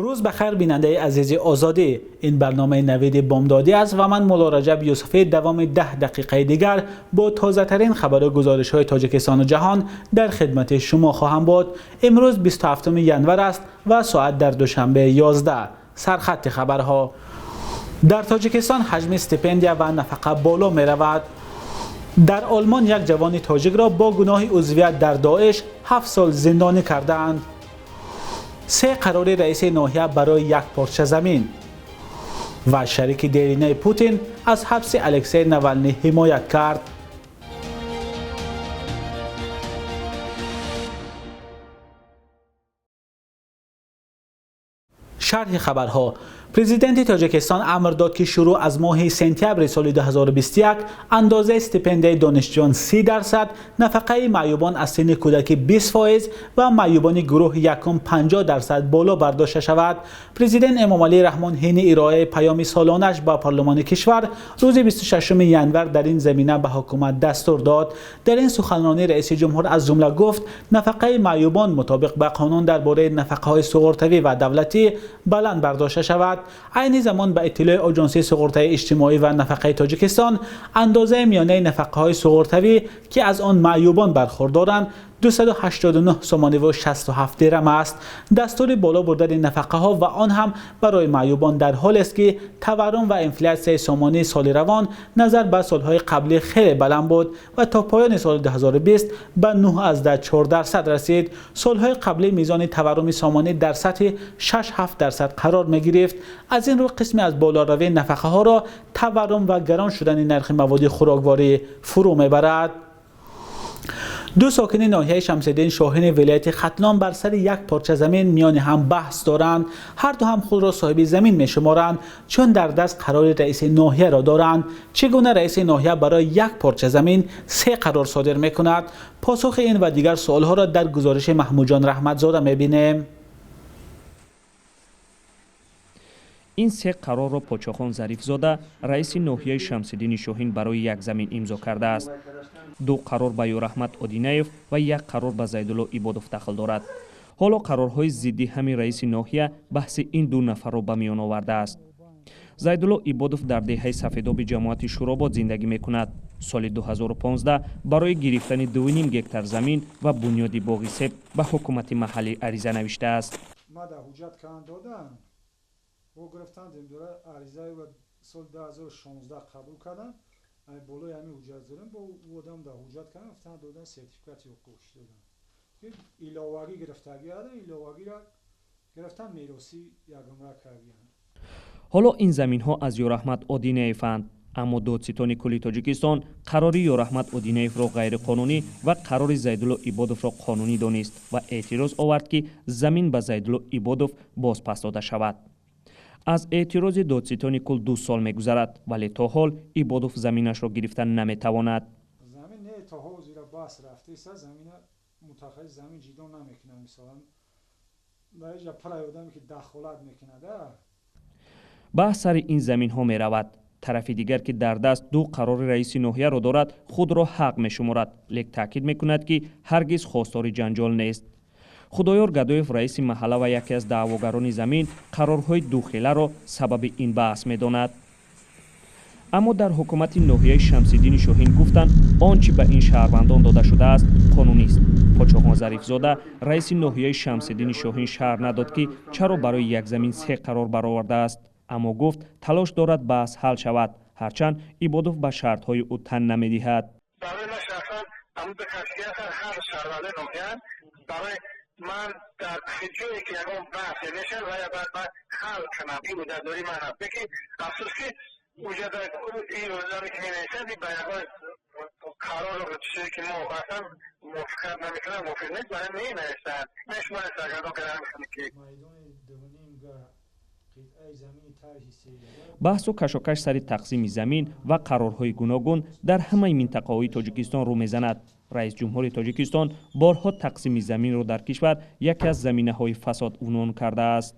روز بخیر بیننده عزیز آزادی، این برنامه نوید بامدادی است و من مولا رجب یوسفی دوام 10 دقیقه دیگر با تازه ترین خبر و گزارش های تاجیکستان و جهان در خدمت شما خواهم بود. امروز 27 ژانویه است و ساعت در دوشنبه 11. سرخط خبرها: در تاجیکستان حجم استیپندیا و نفقه بالا می رود. در آلمان یک جوان تاجیک را با گناه عضویت در داعش 7 سال زندانی کردند. 3 قرار رئیس ناحیه برای یک پارچه زمین و شریک دیرینه پوتین از حبس الکسی نوالنی حمایت کرد. شرح خبرها: پرزیدنت تاجیکستان امر داد که شروع از ماه سپتامبر سال 2021 اندازه استیپندیای دانشجویان 30%، نفقه معیوبان از سن کودکی 20% و معیوبان گروه یکم 50% بالا برداشته شود. پرزیدنت امام علی رحمان حین ارائه پیام سالانش با پارلمان کشور روز 26 ژانویه در این زمینه به حکومت دستور داد. در این سخنرانی رئیس جمهور از جمله گفت نفقه معیوبان مطابق با قانون درباره نفقه‌های سقراطوی و دولتی بلند برداشته شود. عین زمان به اطلاع آژانس سقراطی اجتماعی و نفقه تاجیکستان اندازه میانه نفقه‌های سقراطوی که از آن معیوبان برخوردارند 289 سومانی و 67 درم است. دستور بالا بردن نفقه ها و آن هم برای معیوبان در حال است که تورم و انفلاسیون سومانی سال روان نظر به سالهای قبلی خیلی بلند بود و تا پایان سال 2020 به 9.4% رسید. سالهای قبلی میزان تورم سومانی در سطح 6-7% قرار می گرفت. از این رو قسمی از بالاروی نفقه ها را تورم و گران شدن نرخ مواد خوراکواری فرو میبرد. 2 ساکن ناحیه شمس‌الدین شاهین ولایت ختلان بر سر یک پارچه زمین میان هم بحث دارند. هر دو هم خود را صاحب زمین می شمارند چون در دست قرار رئیس ناحیه را دارند. چگونه رئیس ناحیه برای یک پارچه زمین 3 قرار صادر می کند؟ پاسخ این و دیگر سوالها را در گزارش محمود جان رحمتزاده می بینیم. این 3 قرار را پاچاخان ظریفزاده رئیس ناحیه شمس‌الدین شاهین برای یک زمین امضا کرده است. 2 قرار به یورحمت آدینیف و 1 قرار به زیدالله عبادوف داخل دارد. حالا قرارهای ضدی همین رئیس ناحیه بحث این 2 نفر را به میان آورده است. زیدالله عبادوف در دهه سفیداب جماعت شوراباد زندگی میکند. سال 2015 برای گرفتن 2.5 گکتار زمین و بنیاد باغ سیب به حکومت محلی عریضه نوشته است. او گرفتند این دوره عریضه و سال 2016 قبول کردن بالای همین حجت دارن با آدم در حجت کردن افتن دادن سرتیفیکات حقوقش دادن ایلاوگی گرفتگی هست ایلاوگی را گرفتن میراثی یگانه کردن. حالا این زمین ها از یورحمت آدینیفند، اما دادستان کلی تاجیکستان قراری یورحمت آدینیف را غیر قانونی و قرار زیدالله عبادوف را قانونی دانست و اعتراض آورد که زمین به زیدالله عبادوف بازپس داده شود. از اعتراض دادستان کل 2 سال می‌گذرد ولی تا حال عبادوف زمینش را گرفتن نمی‌تواند. زمین نه تا حال زیر بحث رفته است. زمین متخصص زمین جدا نمی‌کنه. مثلا برای جا پرای آدمی که دخالت می‌کنه. بحث سر این زمین ها می‌رود. طرف دیگر که در دست 2 قرار رئیس ناحیه را دارد خود را حق می‌شمارد، لیک تاکید می‌کند که هرگز خواستار جنجال نیست. خدایار گدایف رئیس محله و یکی از دعواگران زمین قرارهای 2 خیله را سبب این بحث می‌داند. اما در حکومت ناحیه شمس‌الدین شاهین گفتند آنچه به این شهروندان داده شده است قانونی است. پاچاخان ظریفزاده رئیس ناحیه شمس‌الدین شاهین شرح نداد که چرا برای یک زمین 3 قرار برآورده است، اما گفت تلاش دارد بحث حل شود هرچند عبادوف به شرط‌های او تن نمی‌دهد. من در جایی که یکم بحث نشن و یا بعد حل کنم این وجداری من هست بکی افسوس که وجداری این وجداری که نشدی به یکم قرار رو چیزی که ما اصلا موفقیت نمیکنم موفق نیست برای نمیشتن نشمار سرگردان که نمیشن که بحث و کشاکش سر تقسیم زمین و قرارهای گوناگون در همه منطقه‌های تاجیکستان رو میزند. رئیس جمهور تاجیکستان بارها تقسیم زمین را در کشور یکی از زمینه‌های فساد عنوان کرده است.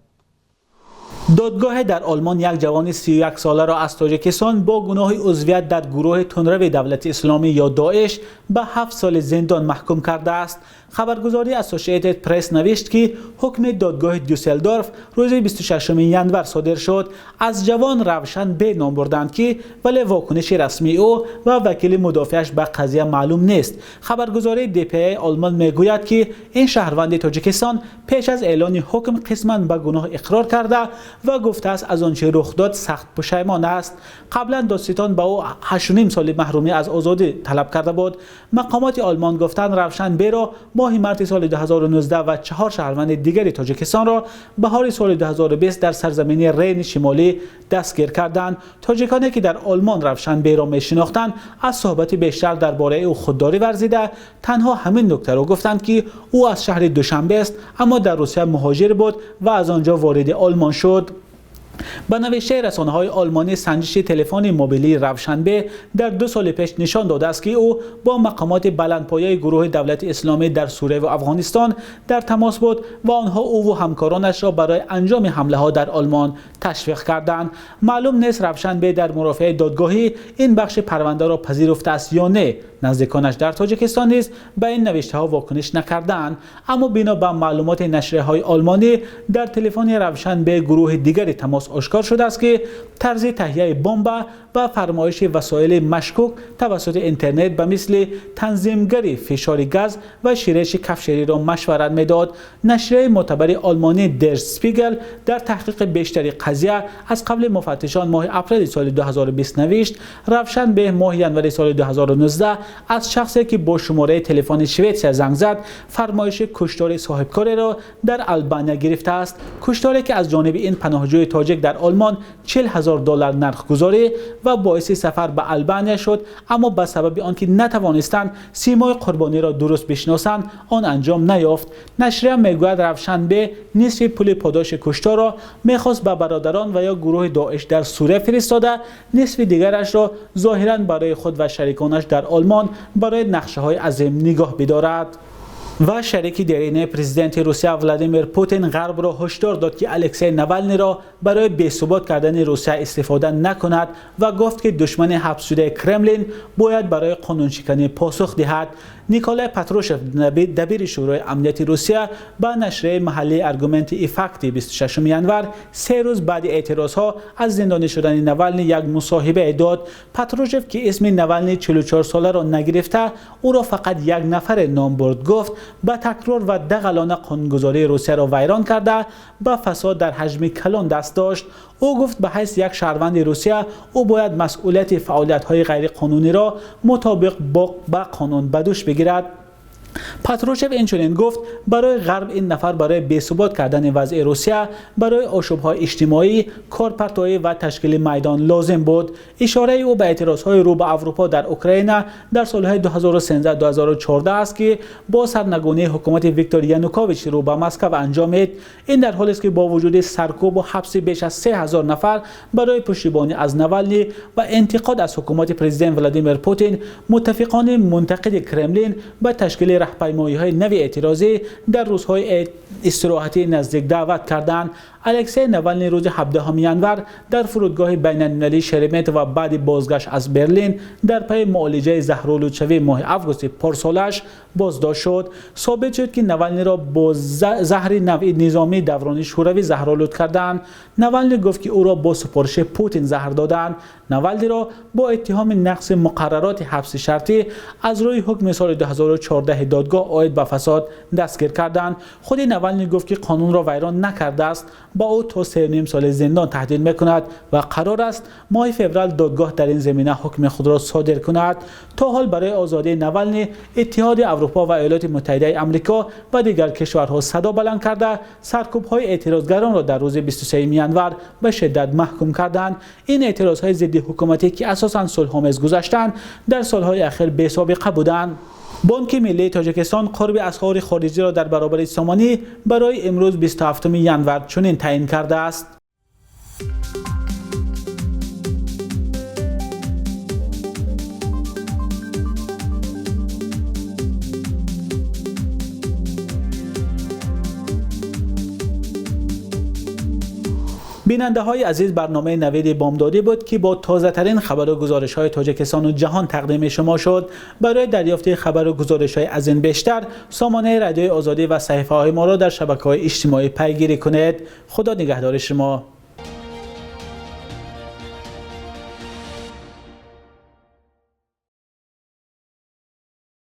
دادگاه در آلمان یک جوان 31 ساله را از تاجیکستان با گناه عضویت در گروه تندرو دولت اسلامی یا داعش به 7 سال زندان محکوم کرده است. خبرگزاری اسوسییتد پرس نوشت که حکم دادگاه دوسلدورف روز 26 ژانویه صادر شد. از جوان روشن به نام بردند که ولی واکنش رسمی او و وکیل مدافعش به قضیه معلوم نیست. خبرگزاری DPA آلمان میگوید که این شهروند تاجیکستان پیش از اعلان حکم قسماً به گناه اقرار کرده و گفته است از آنچه رخ داد سخت پشیمان است. قبلا دادستان به او 8.5 سال محرومی از آزادی طلب کرده بود. مقامات آلمان گفتند روشنبه را ماه مارس سال 2019 و 4 شهروند دیگری تاجیکستان را بهار سال 2020 در سرزمین رین شمالی دستگیر کردند. تاجیکانی که در آلمان روشنبه را میشناختند از صحبت بیشتر درباره او خودداری ورزیده. تنها همین نکته را گفتند که او از شهر دوشنبه است اما در روسیه مهاجر بود و از آنجا وارد آلمان شد. به نوشته رسانه‌های آلمانی سنجش تلفن موبیلی روشنبه در 2 سال پیش نشان داده است که او با مقامات بلندپایه گروه دولت اسلامی در سوریه و افغانستان در تماس بود و آنها او و همکارانش را برای انجام حمله‌ها در آلمان تشویق کردند. معلوم نیست روشنبه در مرافعه دادگاهی این بخش پرونده را پذیرفته است یا نه. نزدیکانش در تاجیکستان نیز به این نوشته‌ها واکنش نکردند، اما بنا به معلومات نشریه‌های آلمانی در تلفن روشنبه گروه دیگری تماس آشکار شده است که طرز تهیه بمب و فرمایش وسایل مشکوک توسط اینترنت به مثل تنظیمگری فشار گاز و شیرش کفشری را مشورت میداد. نشریه معتبر آلمانی در سپیگل در تحقیق بیشتری قضیه از قبل مفتشان ماه اپریل سال 2020 نوشت روشنبه ماه ژانویه سال 2019 از شخصی که با شماره تلفن شوئدی زنگ زد فرمایش کشتار صاحبکاری را در آلبانیا گرفته است. کشتاری که از جانب این پناهجوی تاجیک در آلمان $40,000 نرخ گذاری و باعث سفر به آلبانیا شد، اما به سبب آنکه نتوانستند سیمای قربانی را درست بشناسند آن انجام نیافت. نشریه میگوید روشنبه نصف پول پاداش کشتار را میخواست به برادران و یا گروه داعش در سوریه فرستاده، نصف دیگرش را ظاهرا برای خود و شریکانش در آلمان برای نقشه‌های عظیم نگاه بدارد. و شریک دیرینه پرزیدنت روسیه ولادیمیر پوتین غرب را هشدار داد که الکسی ناوالنی را برای بی‌ثبات کردن روسیه استفاده نکند و گفت که دشمن حبس شده کرملین باید برای قانونشکنی پاسخ دهد. نیکولای پاتروشف دبیر شورای امنیتی روسیه به نشریه محلی آرگومنت ایفکت 26 ژانویه 3 روز بعد اعتراضها از زندانی شدن ناوالنی یک مصاحبه داد. پاتروشف که اسم ناوالنی 44 ساله را نگرفته او را فقط یک نفر نام برد، گفت با تکرار و دغلانه قانونگذاری روسیه را ویران کرده با فساد در حجم کلان دست داشت. او گفت به حیث یک شهروند روسیه او باید مسئولیت فعالیت‌های غیرقانونی را مطابق با قانون به دوش بگیرد. پاتروشف اینچنین گفت برای غرب این نفر برای بی‌ثبات کردن وضع روسیه برای آشوب‌های اجتماعی، کارپرتایی و تشکیل میدان لازم بود. اشاره او به اعتراض‌های رو به اروپا در اوکراین در سال‌های 2013-2014 است که با سرنگونی حکومت ویکتور یانوکوویچ رو به مسکو انجامید. این در حالی است که با وجود سرکوب و حبس بیش از 3000 نفر برای پشتیبانی از ناوالنی و انتقاد از حکومت پرزیدنت ولادیمیر پوتین، متفقان منتقد کرملین به تشکیل راهپیمایی‌های نوی اعتراضی در روزهای استراحتی نزدیک دعوت کردند. الکسی ناوالنی روز 17 ژانویه در فرودگاه بین‌المللی شرمت و بعد بازگشت از برلین در پی معالجه زهرآلودشوی ماه آگوست پارسالش بازداشت شد. ثابت شد که ناوالنی را با زهر نوعی نظامی دوران شوروی زهرآلود کردند. ناوالنی گفت که او را با سفارش پوتین زهر دادند. ناوالنی را با اتهام نقض مقررات حبس شرطی از روی حکم سال 2014 دادگاه عاید به فساد دستگیر کردند. خود ناوالنی گفت که قانون را ویران نکرده است، با او تا 3.5 سال زندان تهدید میکند و قرار است ماه فوریه دادگاه در این زمینه حکم خود را صادر کند. تا حال برای آزادی ناوالنی اتحاد اروپا و ایالات متحده آمریکا و دیگر کشورها صدا بلند کرده سرکوب‌های اعتراضگران را در روز 23 ژانویه به شدت محکوم کردند. این اعتراضهای ضد حکومتی که اساساً صلح‌آمیز گذشتند در سالهای اخیر بی‌سابقه بودند. بانک ملی تاجیکستان قرب اسعار خارجی را در برابر سامانی برای امروز 27 ژانویه چنین تعیین کرده است. بیننده های عزیز، برنامه نوید بامدادی بود که با تازه ترین خبر و گزارش های تاجیکستان و جهان تقدیم شما شد. برای دریافت خبر و گزارش های از این بیشتر، سامانه رادیوی آزادی و صفحه های ما را در شبکه‌های اجتماعی پیگیری کنید. خدا نگهدار شما.